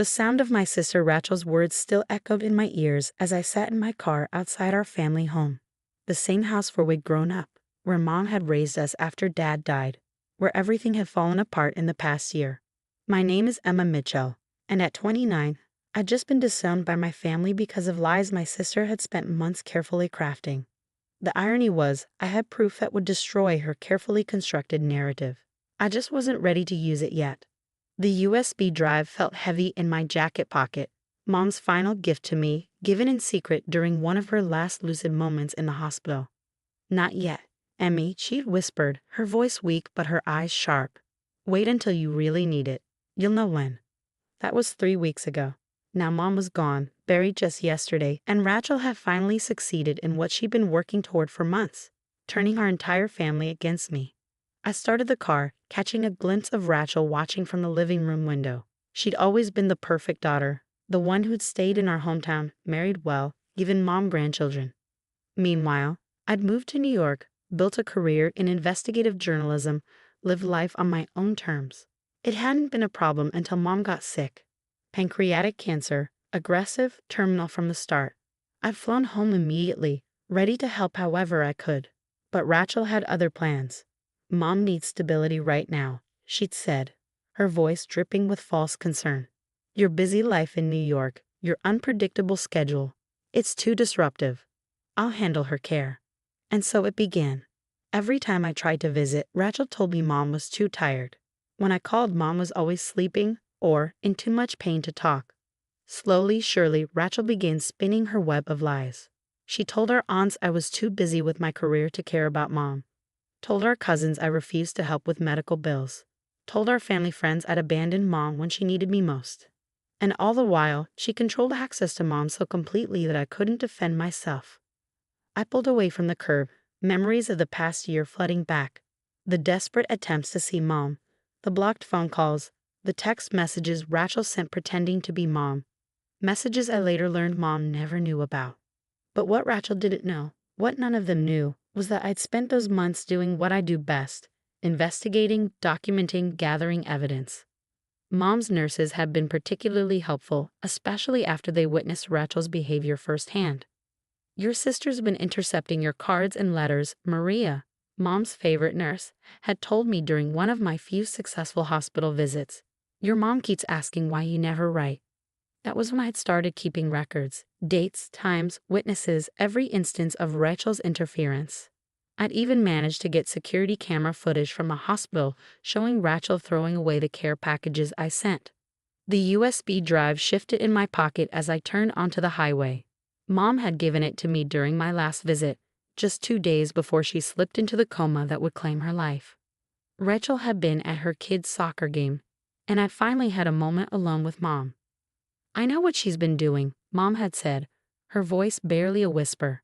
The sound of my sister Rachel's words still echoed in my ears as I sat in my car outside our family home. The same house where we'd grown up, where Mom had raised us after Dad died, where everything had fallen apart in the past year. My name is Emma Mitchell, and at 29, I'd just been disowned by my family because of lies my sister had spent months carefully crafting. The irony was, I had proof that would destroy her carefully constructed narrative. I just wasn't ready to use it yet. The USB drive felt heavy in my jacket pocket, Mom's final gift to me, given in secret during one of her last lucid moments in the hospital. "Not yet, Emmy," she'd whispered, her voice weak but her eyes sharp. "Wait until you really need it. You'll know when." That was 3 weeks ago. Now Mom was gone, buried just yesterday, and Rachel had finally succeeded in what she'd been working toward for months, turning our entire family against me. I started the car, catching a glimpse of Rachel watching from the living room window. She'd always been the perfect daughter, the one who'd stayed in our hometown, married well, given Mom grandchildren. Meanwhile, I'd moved to New York, built a career in investigative journalism, lived life on my own terms. It hadn't been a problem until Mom got sick. Pancreatic cancer, aggressive, terminal from the start. I'd flown home immediately, ready to help however I could. But Rachel had other plans. "Mom needs stability right now," she'd said, her voice dripping with false concern. "Your busy life in New York, your unpredictable schedule. It's too disruptive. I'll handle her care." And so it began. Every time I tried to visit, Rachel told me Mom was too tired. When I called, Mom was always sleeping or in too much pain to talk. Slowly, surely, Rachel began spinning her web of lies. She told our aunts I was too busy with my career to care about Mom. Told our cousins I refused to help with medical bills. Told our family friends I'd abandoned Mom when she needed me most. And all the while, she controlled access to Mom so completely that I couldn't defend myself. I pulled away from the curb, memories of the past year flooding back. The desperate attempts to see Mom, the blocked phone calls, the text messages Rachel sent pretending to be Mom. Messages I later learned Mom never knew about. But what Rachel didn't know, what none of them knew, was that I'd spent those months doing what I do best, investigating, documenting, gathering evidence. Mom's nurses had been particularly helpful, especially after they witnessed Rachel's behavior firsthand. "Your sister's been intercepting your cards and letters," Maria, Mom's favorite nurse, had told me during one of my few successful hospital visits. "Your mom keeps asking why you never write." That was when I'd started keeping records, dates, times, witnesses, every instance of Rachel's interference. I'd even managed to get security camera footage from a hospital showing Rachel throwing away the care packages I sent. The USB drive shifted in my pocket as I turned onto the highway. Mom had given it to me during my last visit, just 2 days before she slipped into the coma that would claim her life. Rachel had been at her kid's soccer game, and I finally had a moment alone with Mom. "I know what she's been doing," Mom had said, her voice barely a whisper.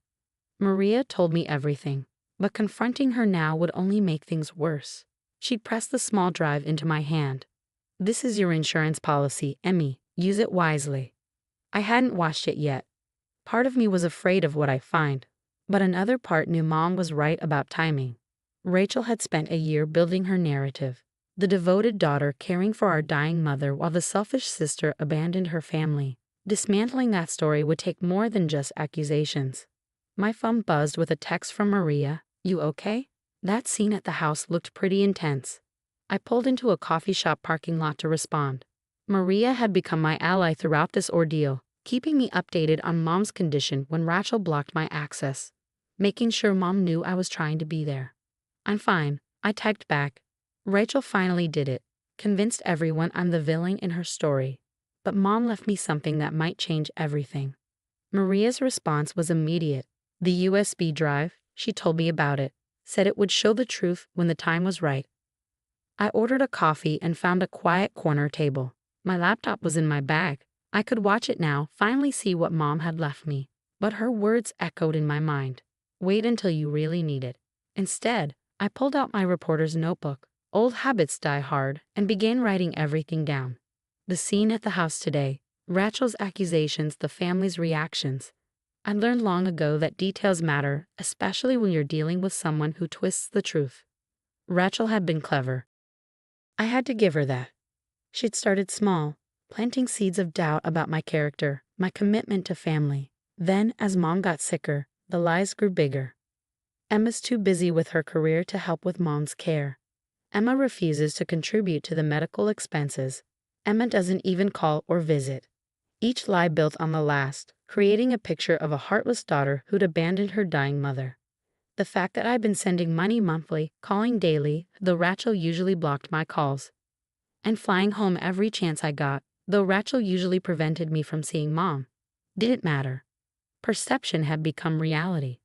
Maria told me everything, but confronting her now would only make things worse. She'd pressed the small drive into my hand. "This is your insurance policy, Emmy. Use it wisely." I hadn't watched it yet. Part of me was afraid of what I'd find, but another part knew Mom was right about timing. Rachel had spent a year building her narrative. The devoted daughter caring for our dying mother while the selfish sister abandoned her family. Dismantling that story would take more than just accusations. My phone buzzed with a text from Maria. "You okay?" That scene at the house looked pretty intense. I pulled into a coffee shop parking lot to respond. Maria had become my ally throughout this ordeal, keeping me updated on Mom's condition when Rachel blocked my access, making sure Mom knew I was trying to be there. "I'm fine," I typed back. Rachel finally did it, convinced everyone I'm the villain in her story. But Mom left me something that might change everything. Maria's response was immediate. The USB drive, she told me about it, said it would show the truth when the time was right. I ordered a coffee and found a quiet corner table. My laptop was in my bag. I could watch it now, finally see what Mom had left me. But her words echoed in my mind. "Wait until you really need it." Instead, I pulled out my reporter's notebook. Old habits die hard, and began writing everything down. The scene at the house today, Rachel's accusations, the family's reactions. I learned long ago that details matter, especially when you're dealing with someone who twists the truth. Rachel had been clever. I had to give her that. She'd started small, planting seeds of doubt about my character, my commitment to family. Then, as Mom got sicker, the lies grew bigger. Emma's too busy with her career to help with Mom's care. Emma refuses to contribute to the medical expenses. Emma doesn't even call or visit. Each lie built on the last, creating a picture of a heartless daughter who'd abandoned her dying mother. The fact that I'd been sending money monthly, calling daily, though Rachel usually blocked my calls, and flying home every chance I got, though Rachel usually prevented me from seeing Mom, didn't matter. Perception had become reality.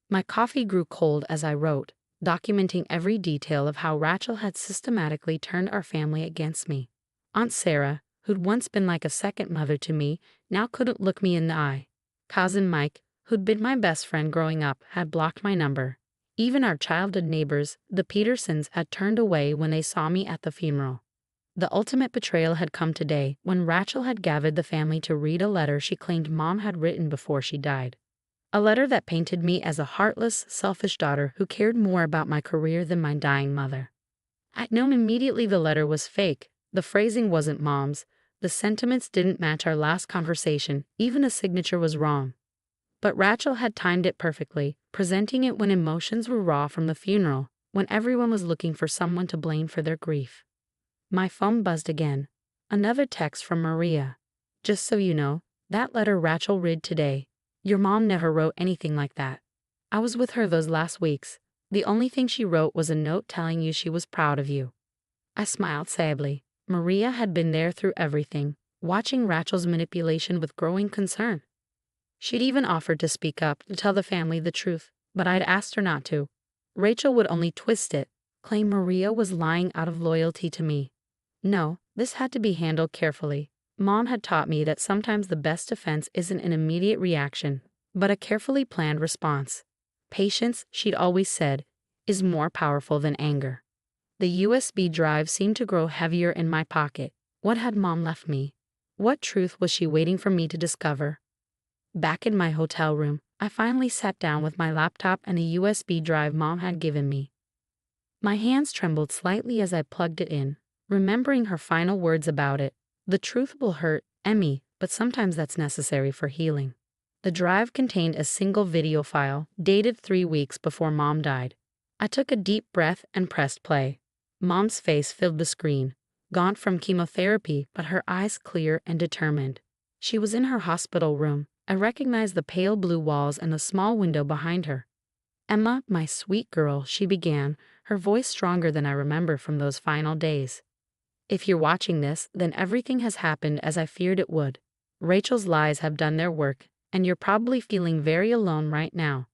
My coffee grew cold as I wrote, documenting every detail of how Rachel had systematically turned our family against me. Aunt Sarah, who'd once been like a second mother to me, now couldn't look me in the eye. Cousin Mike, who'd been my best friend growing up, had blocked my number. Even our childhood neighbors, the Petersons, had turned away when they saw me at the funeral. The ultimate betrayal had come today when Rachel had gathered the family to read a letter she claimed Mom had written before she died. A letter that painted me as a heartless, selfish daughter who cared more about my career than my dying mother. I'd known immediately the letter was fake. The phrasing wasn't Mom's. The sentiments didn't match our last conversation. Even the signature was wrong. But Rachel had timed it perfectly, presenting it when emotions were raw from the funeral, when everyone was looking for someone to blame for their grief. My phone buzzed again. Another text from Maria. Just so you know, that letter Rachel read today. Your mom never wrote anything like that. I was with her those last weeks. The only thing she wrote was a note telling you she was proud of you. I smiled sadly. Maria had been there through everything, watching Rachel's manipulation with growing concern. She'd even offered to speak up, to tell the family the truth, but I'd asked her not to. Rachel would only twist it, claim Maria was lying out of loyalty to me. No, this had to be handled carefully. Mom had taught me that sometimes the best defense isn't an immediate reaction, but a carefully planned response. Patience, she'd always said, is more powerful than anger. The USB drive seemed to grow heavier in my pocket. What had Mom left me? What truth was she waiting for me to discover? Back in my hotel room, I finally sat down with my laptop and the USB drive Mom had given me. My hands trembled slightly as I plugged it in, remembering her final words about it. The truth will hurt, Emmy, but sometimes that's necessary for healing. The drive contained a single video file, dated 3 weeks before Mom died. I took a deep breath and pressed play. Mom's face filled the screen, gaunt from chemotherapy, but her eyes clear and determined. She was in her hospital room. I recognized the pale blue walls and the small window behind her. Emma, my sweet girl, she began, her voice stronger than I remember from those final days. If you're watching this, then everything has happened as I feared it would. Rachel's lies have done their work, and you're probably feeling very alone right now.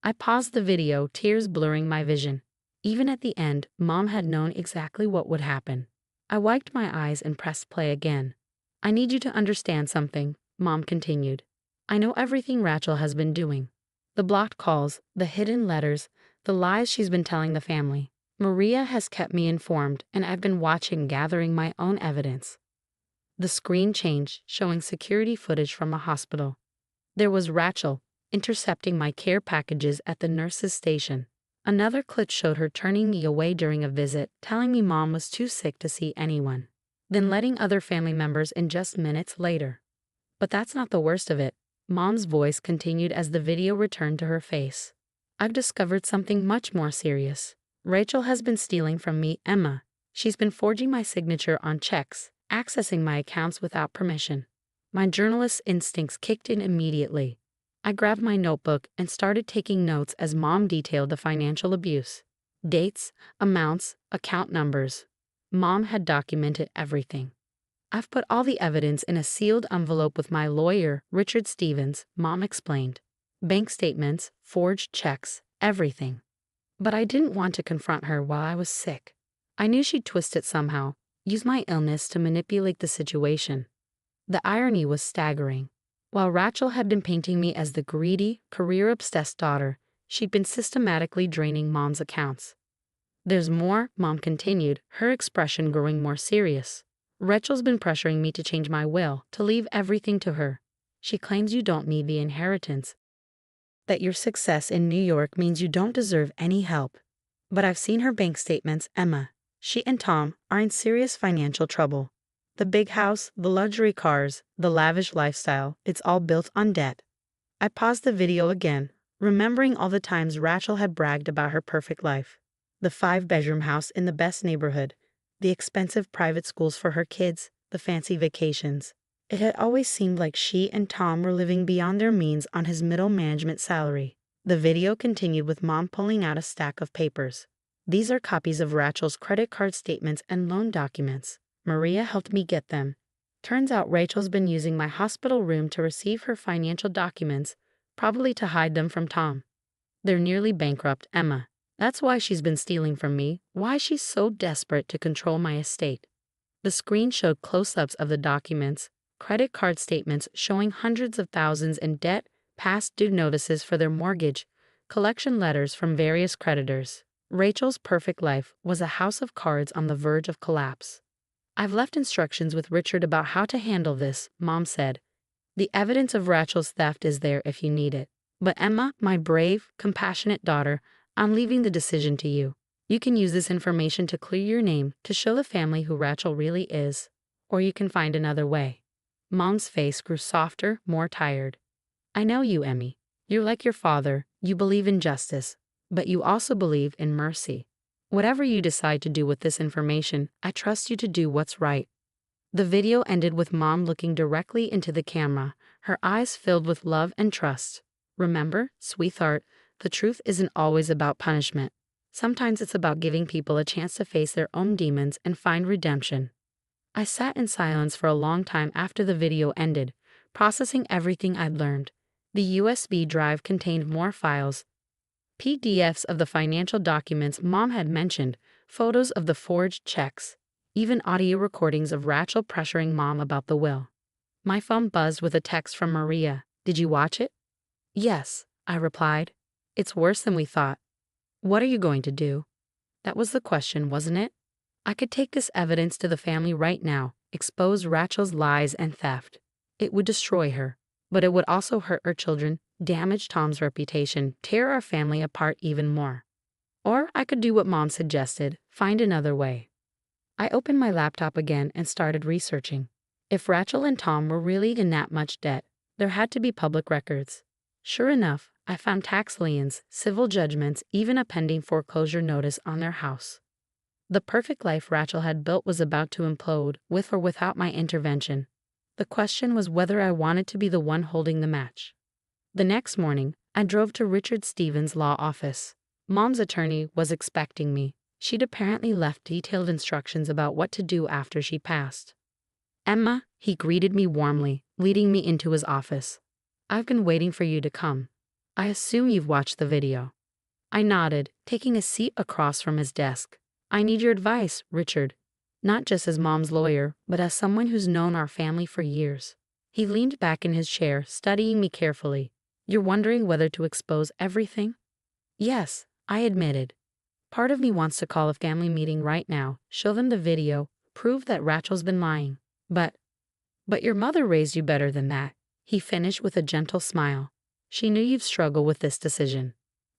I paused the video, tears blurring my vision. Even at the end, Mom had known exactly what would happen. I wiped my eyes and pressed play again. I need you to understand something, Mom continued. I know everything Rachel has been doing. The blocked calls, the hidden letters, the lies she's been telling the family. Maria has kept me informed, and I've been watching, gathering my own evidence. The screen changed, showing security footage from a hospital. There was Rachel, intercepting my care packages at the nurse's station. Another clip showed her turning me away during a visit, telling me Mom was too sick to see anyone, then letting other family members in just minutes later. But that's not the worst of it. Mom's voice continued as the video returned to her face. I've discovered something much more serious. Rachel has been stealing from me, Emma. She's been forging my signature on checks, accessing my accounts without permission. My journalist's instincts kicked in immediately. I grabbed my notebook and started taking notes as Mom detailed the financial abuse. Dates, amounts, account numbers. Mom had documented everything. I've put all the evidence in a sealed envelope with my lawyer, Richard Stevens, Mom explained. Bank statements, forged checks, everything. But I didn't want to confront her while I was sick. I knew she'd twist it somehow, use my illness to manipulate the situation. The irony was staggering. While Rachel had been painting me as the greedy, career-obsessed daughter, she'd been systematically draining Mom's accounts. There's more, Mom continued, her expression growing more serious. Rachel's been pressuring me to change my will, to leave everything to her. She claims you don't need the inheritance, that your success in New York means you don't deserve any help. But I've seen her bank statements, Emma. She and Tom are in serious financial trouble. The big house, the luxury cars, the lavish lifestyle, it's all built on debt. I paused the video again, remembering all the times Rachel had bragged about her perfect life. The 5-bedroom house in the best neighborhood, the expensive private schools for her kids, the fancy vacations. It had always seemed like she and Tom were living beyond their means on his middle management salary. The video continued with Mom pulling out a stack of papers. These are copies of Rachel's credit card statements and loan documents. Maria helped me get them. Turns out Rachel's been using my hospital room to receive her financial documents, probably to hide them from Tom. They're nearly bankrupt, Emma. That's why she's been stealing from me, why she's so desperate to control my estate. The screen showed close-ups of the documents, credit card statements showing hundreds of thousands in debt, past due notices for their mortgage, collection letters from various creditors. Rachel's perfect life was a house of cards on the verge of collapse. I've left instructions with Richard about how to handle this, Mom said. The evidence of Rachel's theft is there if you need it. But Emma, my brave, compassionate daughter, I'm leaving the decision to you. You can use this information to clear your name, to show the family who Rachel really is. Or you can find another way. Mom's face grew softer, more tired. I know you, Emmy. You're like your father, you believe in justice, but you also believe in mercy. Whatever you decide to do with this information, I trust you to do what's right. The video ended with Mom looking directly into the camera, her eyes filled with love and trust. Remember, sweetheart, the truth isn't always about punishment. Sometimes it's about giving people a chance to face their own demons and find redemption. I sat in silence for a long time after the video ended, processing everything I'd learned. The USB drive contained more files, PDFs of the financial documents Mom had mentioned, photos of the forged checks, even audio recordings of Rachel pressuring Mom about the will. My phone buzzed with a text from Maria. Did you watch it? Yes, I replied. It's worse than we thought. What are you going to do? That was the question, wasn't it? I could take this evidence to the family right now, expose Rachel's lies and theft. It would destroy her, but it would also hurt her children, damage Tom's reputation, tear our family apart even more. Or I could do what Mom suggested, find another way. I opened my laptop again and started researching. If Rachel and Tom were really in that much debt, there had to be public records. Sure enough, I found tax liens, civil judgments, even a pending foreclosure notice on their house. The perfect life Rachel had built was about to implode, with or without my intervention. The question was whether I wanted to be the one holding the match. The next morning, I drove to Richard Stevens' law office. Mom's attorney was expecting me. She'd apparently left detailed instructions about what to do after she passed. Emma, he greeted me warmly, leading me into his office. I've been waiting for you to come. I assume you've watched the video. I nodded, taking a seat across from his desk. I need your advice, Richard. Not just as Mom's lawyer, but as someone who's known our family for years. He leaned back in his chair, studying me carefully. You're wondering whether to expose everything? Yes, I admitted. Part of me wants to call a family meeting right now, show them the video, prove that Rachel's been lying. But your mother raised you better than that, he finished with a gentle smile. She knew you'd struggle with this decision.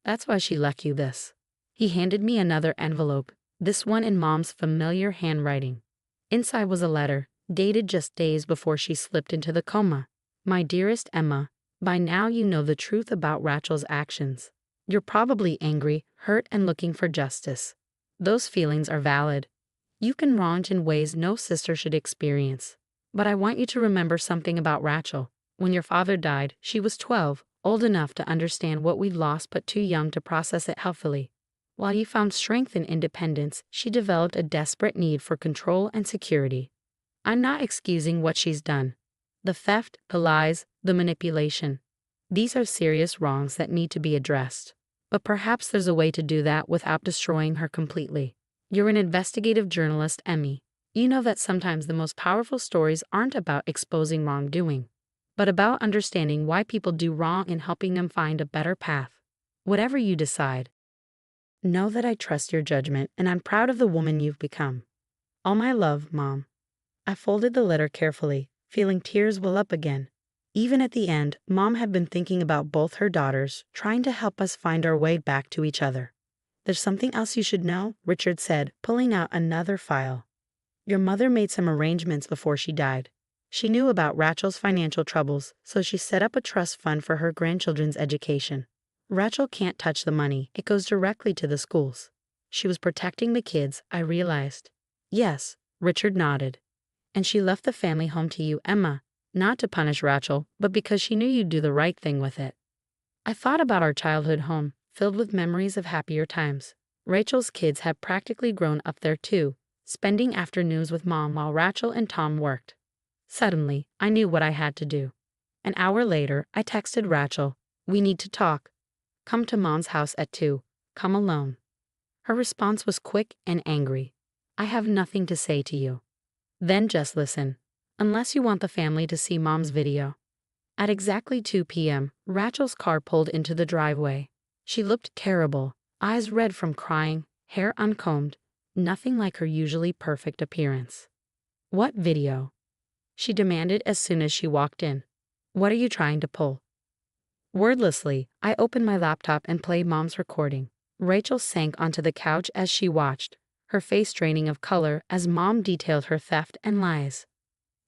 That's why she left you this. He handed me another envelope, this one in Mom's familiar handwriting. Inside was a letter, dated just days before she slipped into the coma. My dearest Emma, by now you know the truth about Rachel's actions. You're probably angry, hurt, and looking for justice. Those feelings are valid. You've been wronged in ways no sister should experience. But I want you to remember something about Rachel. When your father died, she was 12, old enough to understand what we'd lost but too young to process it healthily. While you found strength and independence, she developed a desperate need for control and security. I'm not excusing what she's done. The theft, the lies, the manipulation. These are serious wrongs that need to be addressed. But perhaps there's a way to do that without destroying her completely. You're an investigative journalist, Emmy. You know that sometimes the most powerful stories aren't about exposing wrongdoing, but about understanding why people do wrong and helping them find a better path. Whatever you decide, know that I trust your judgment and I'm proud of the woman you've become. All my love, Mom. I folded the letter carefully, feeling tears well up again. Even at the end, Mom had been thinking about both her daughters, trying to help us find our way back to each other. There's something else you should know, Richard said, pulling out another file. Your mother made some arrangements before she died. She knew about Rachel's financial troubles, so she set up a trust fund for her grandchildren's education. Rachel can't touch the money, it goes directly to the schools. She was protecting the kids, I realized. Yes, Richard nodded. And she left the family home to you, Emma, not to punish Rachel, but because she knew you'd do the right thing with it. I thought about our childhood home, filled with memories of happier times. Rachel's kids had practically grown up there too, spending afternoons with Mom while Rachel and Tom worked. Suddenly, I knew what I had to do. An hour later, I texted Rachel, "We need to talk. Come to Mom's house at 2. Come alone." Her response was quick and angry. "I have nothing to say to you." Then just listen. Unless you want the family to see Mom's video. At exactly 2 p.m., Rachel's car pulled into the driveway. She looked terrible, eyes red from crying, hair uncombed, nothing like her usually perfect appearance. "What video?" she demanded as soon as she walked in. "What are you trying to pull?" Wordlessly, I opened my laptop and played Mom's recording. Rachel sank onto the couch as she watched, her face draining of color as Mom detailed her theft and lies.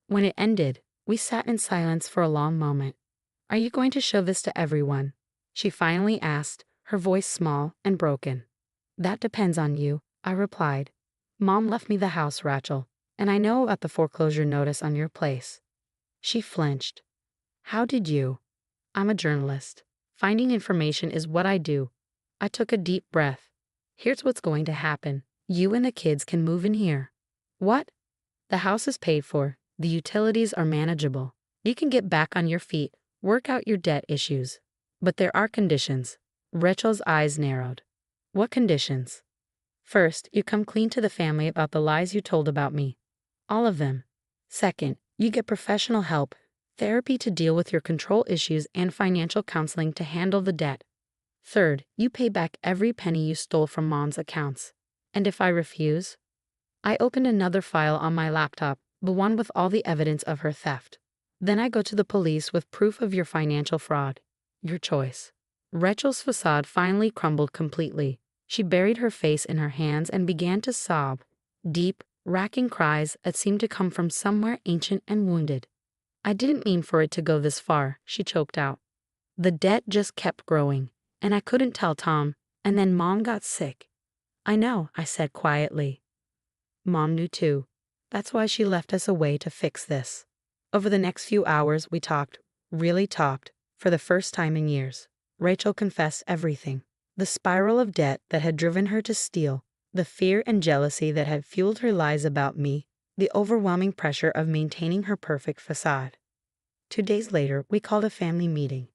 When it ended, we sat in silence for a long moment. "Are you going to show this to everyone?" she finally asked, her voice small and broken. "That depends on you," I replied. "Mom left me the house, Rachel, and I know about the foreclosure notice on your place." She flinched. "How did you?" "I'm a journalist. Finding information is what I do." I took a deep breath. "Here's what's going to happen. You and the kids can move in here." "What?" "The house is paid for. The utilities are manageable. You can get back on your feet, work out your debt issues. But there are conditions." Rachel's eyes narrowed. "What conditions?" "First, you come clean to the family about the lies you told about me. All of them. Second, you get professional help, therapy to deal with your control issues and financial counseling to handle the debt. Third, you pay back every penny you stole from Mom's accounts. And if I refuse?" I opened another file on my laptop, the one with all the evidence of her theft. "Then I go to the police with proof of your financial fraud. Your choice." Rachel's facade finally crumbled completely. She buried her face in her hands and began to sob, deep, racking cries that seemed to come from somewhere ancient and wounded. "I didn't mean for it to go this far," she choked out. "The debt just kept growing, and I couldn't tell Tom, and then Mom got sick." "I know," I said quietly. "Mom knew too. That's why she left us a way to fix this." Over the next few hours, we talked, really talked, for the first time in years. Rachel confessed everything. The spiral of debt that had driven her to steal, the fear and jealousy that had fueled her lies about me, the overwhelming pressure of maintaining her perfect facade. 2 days later, we called a family meeting.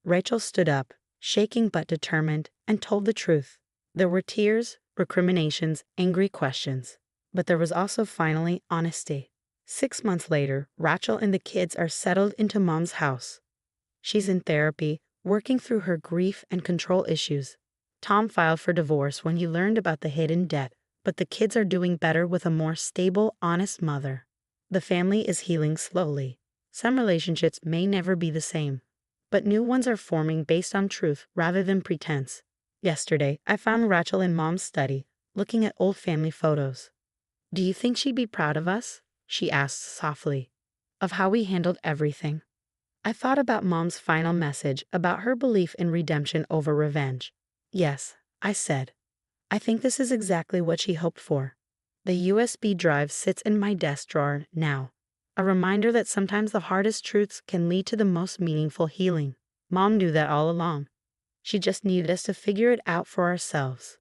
Rachel stood up, shaking but determined, and told the truth. There were tears, recriminations, angry questions. But there was also finally honesty. 6 months later, Rachel and the kids are settled into Mom's house. She's in therapy, working through her grief and control issues. Tom filed for divorce when he learned about the hidden debt, but the kids are doing better with a more stable, honest mother. The family is healing slowly. Some relationships may never be the same, but new ones are forming based on truth rather than pretense. Yesterday, I found Rachel in Mom's study, looking at old family photos. "Do you think she'd be proud of us?" she asked softly. "Of how we handled everything." I thought about Mom's final message about her belief in redemption over revenge. "Yes," I said. "I think this is exactly what she hoped for." The USB drive sits in my desk drawer now, a reminder that sometimes the hardest truths can lead to the most meaningful healing. Mom knew that all along. She just needed us to figure it out for ourselves.